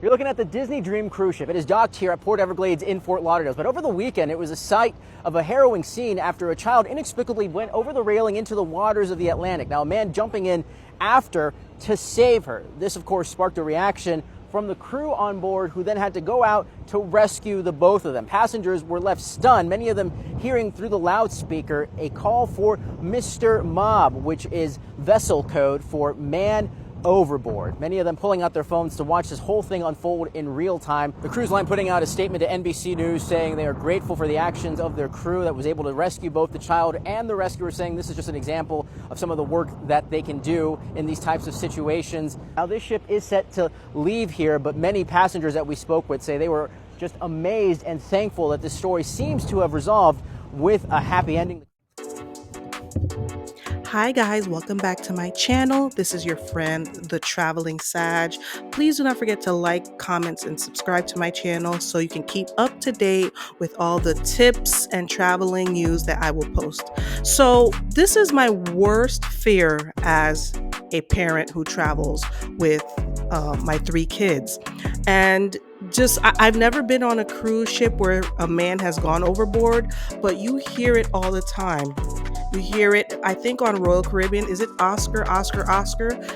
You're looking at the Disney Dream cruise ship. It is docked here at Port Everglades in Fort Lauderdale. But over the weekend, it was a sight of a harrowing scene after a child inexplicably went over the railing into the waters of the Atlantic. Now, a man jumping in after to save her. This, of course, sparked a reaction from the crew on board, who then had to go out to rescue the both of them. Passengers were left stunned, many of them hearing through the loudspeaker a call for Mr. Mob, which is vessel code for man overboard. Many of them pulling out their phones to watch this whole thing unfold in real time. The cruise line putting out a statement to NBC News saying they are grateful for the actions of their crew that was able to rescue both the child and the rescuer, saying this is just an example of some of the work that they can do in these types of situations. Now, this ship is set to leave here, but many passengers that we spoke with say they were just amazed and thankful that this story seems to have resolved with a happy ending. Hi guys, welcome back to my channel. This is your friend, the Traveling Sag. Please do not forget to like, comments, and subscribe to my channel so you can keep up to date with all the tips and traveling news that I will post. So this is my worst fear as a parent who travels with my 3 kids. And I've never been on a cruise ship where a man has gone overboard, but you hear it all the time. You hear it, I think, on Royal Caribbean. Is it Oscar?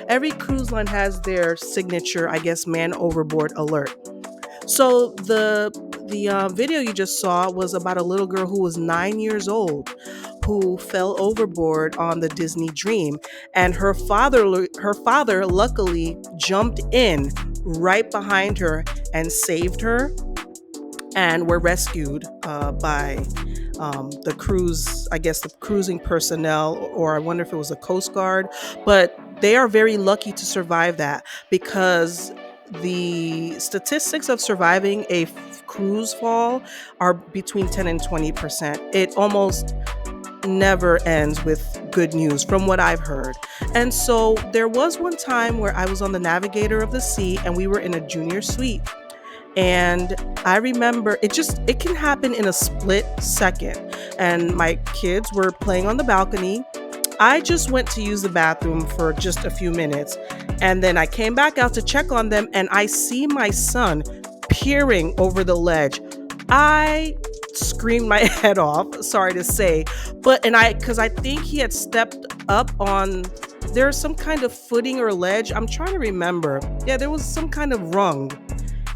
Every cruise line has their signature, I guess, man overboard alert. So the video you just saw was about a little girl who was 9 years old who fell overboard on the Disney Dream, and her father luckily jumped in right behind her and saved her, and were rescued by the cruise, I guess the cruising personnel, or I wonder if it was a Coast Guard, but they are very lucky to survive that, because the statistics of surviving a cruise fall are between 10 and 20%. It almost never ends with good news from what I've heard. And so there was one time where I was on the Navigator of the Sea and we were in a junior suite. And I remember it can happen in a split second. And my kids were playing on the balcony. I just went to use the bathroom for just a few minutes. And then I came back out to check on them, and I see my son peering over the ledge. I screamed my head off, sorry to say. Because I think he had stepped up on, there's some kind of footing or ledge. I'm trying to remember. Yeah, there was some kind of rung.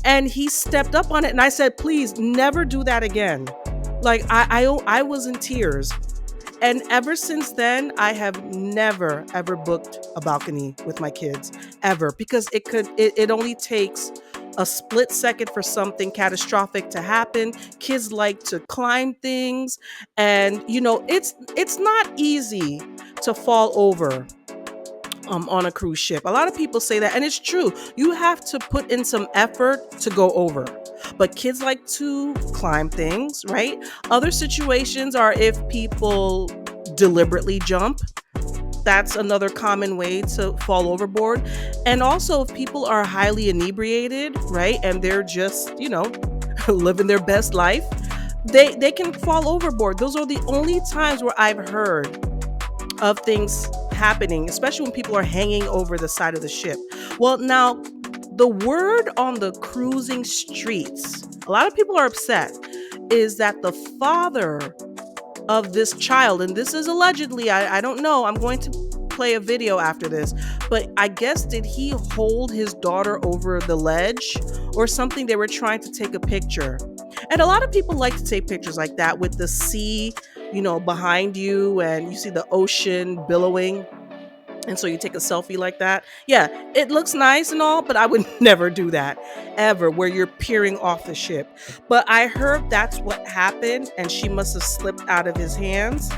And he stepped up on it, and I said, please never do that again. Like, I was in tears. And ever since then, I have never, ever booked a balcony with my kids, ever. Because it only takes a split second for something catastrophic to happen. Kids like to climb things. And, it's not easy to fall over on a cruise ship. A lot of people say that, and it's true. You have to put in some effort to go over. But kids like to climb things, right? Other situations are if people deliberately jump. That's another common way to fall overboard. And also if people are highly inebriated, right? And they're just, living their best life, they can fall overboard. Those are the only times where I've heard of things happening, especially when people are hanging over the side of the ship. Well, now, the word on the cruising streets, a lot of people are upset, is that the father of this child, and this is allegedly, I don't know, I'm going to play a video after this, but I guess, did he hold his daughter over the ledge or something? They were trying to take a picture. And a lot of people like to take pictures like that with the sea, behind you, and you see the ocean billowing. And so you take a selfie like that. Yeah, it looks nice and all, but I would never do that, ever, where you're peering off the ship. But I heard that's what happened, and she must have slipped out of his hands,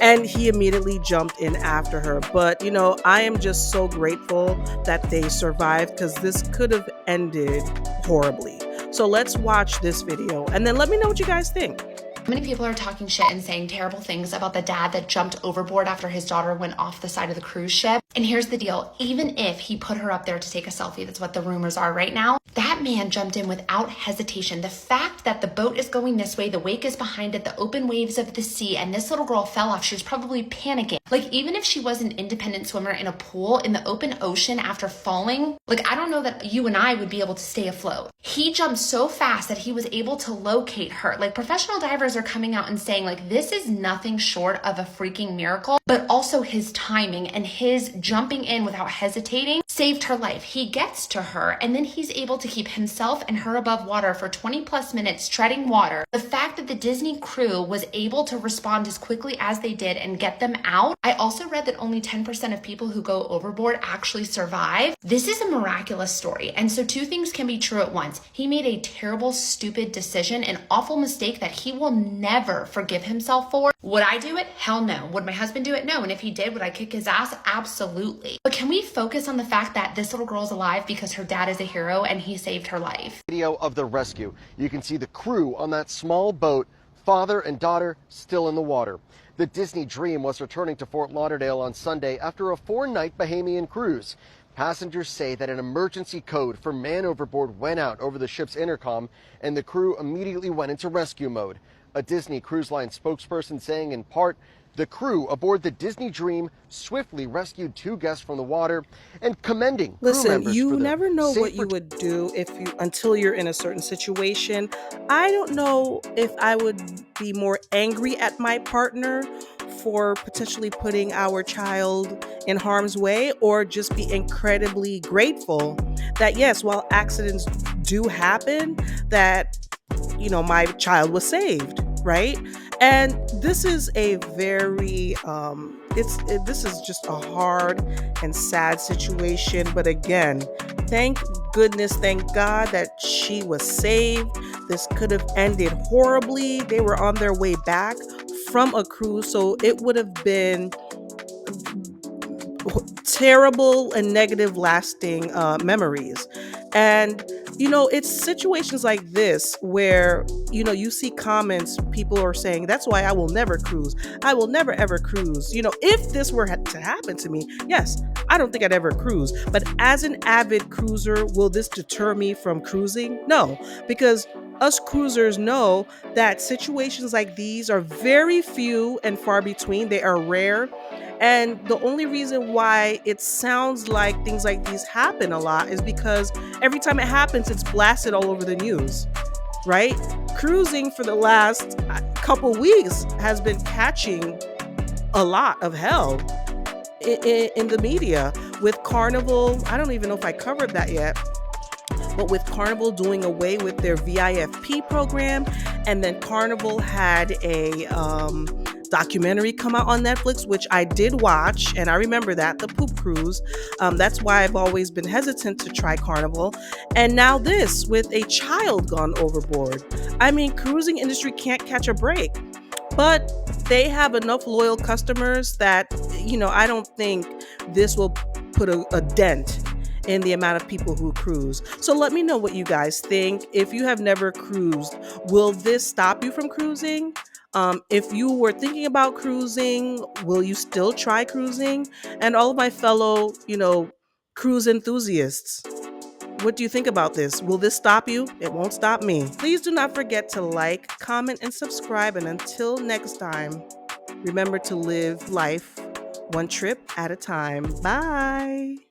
and he immediately jumped in after her. But, I am just so grateful that they survived, because this could have ended horribly. So let's watch this video, and then let me know what you guys think. Many people are talking shit and saying terrible things about the dad that jumped overboard after his daughter went off the side of the cruise ship. And here's the deal, even if he put her up there to take a selfie, that's what the rumors are right now, that man jumped in without hesitation. The fact that the boat is going this way, the wake is behind it, the open waves of the sea, and this little girl fell off, she was probably panicking. Like, even if she was an independent swimmer in a pool in the open ocean after falling, like, I don't know that you and I would be able to stay afloat. He jumped so fast that he was able to locate her. Like, professional divers are coming out and saying, like, this is nothing short of a freaking miracle, but also his timing and his jumping in without hesitating saved her life. He gets to her and then he's able to keep himself and her above water for 20 plus minutes treading water. The fact that the Disney crew was able to respond as quickly as they did and get them out. I also read that only 10% of people who go overboard actually survive. This is a miraculous story. And so two things can be true at once. He made a terrible, stupid decision, an awful mistake that he will never forgive himself for. Would I do it? Hell no. Would my husband do it? No. And if he did, would I kick his ass? Absolutely. But can we focus on the fact that this little girl's alive because her dad is a hero and he saved her life? Video of the rescue. You can see the crew on that small boat, father and daughter still in the water. The Disney Dream was returning to Fort Lauderdale on Sunday after a 4-night Bahamian cruise. Passengers say that an emergency code for man overboard went out over the ship's intercom, and the crew immediately went into rescue mode. A Disney Cruise Line spokesperson saying in part, the crew aboard the Disney Dream swiftly rescued 2 guests from the water and commending crew Listen, members you for the never know what safe you would do until you're in a certain situation. I don't know if I would be more angry at my partner for potentially putting our child in harm's way, or just be incredibly grateful that, yes, while accidents do happen, that my child was saved, right? And this is a very this is just a hard and sad situation, but again, thank goodness, thank God that she was saved. This could have ended horribly. They were on their way back from a cruise, so it would have been terrible and negative lasting memories. And it's situations like this where you see comments, people are saying, that's why I will never cruise, I will never ever cruise. If this were to happen to me, yes, I don't think I'd ever cruise. But as an avid cruiser, will this deter me from cruising? No, because us cruisers know that situations like these are very few and far between. They are rare. And the only reason why it sounds like things like these happen a lot is because every time it happens, it's blasted all over the news, right? Cruising for the last couple weeks has been catching a lot of hell in the media with Carnival. I don't even know if I covered that yet. But with Carnival doing away with their VIFP program, and then Carnival had a documentary come out on Netflix, which I did watch, and I remember that, the poop cruise. That's why I've always been hesitant to try Carnival. And now this, with a child gone overboard. I mean, cruising industry can't catch a break. But they have enough loyal customers that, I don't think this will put a dent in the amount of people who cruise. So let me know what you guys think. If you have never cruised, will this stop you from cruising? If you were thinking about cruising, will you still try cruising? And all of my fellow, cruise enthusiasts, what do you think about this? Will this stop you? It won't stop me. Please do not forget to like, comment, and subscribe. And until next time, remember to live life one trip at a time. Bye.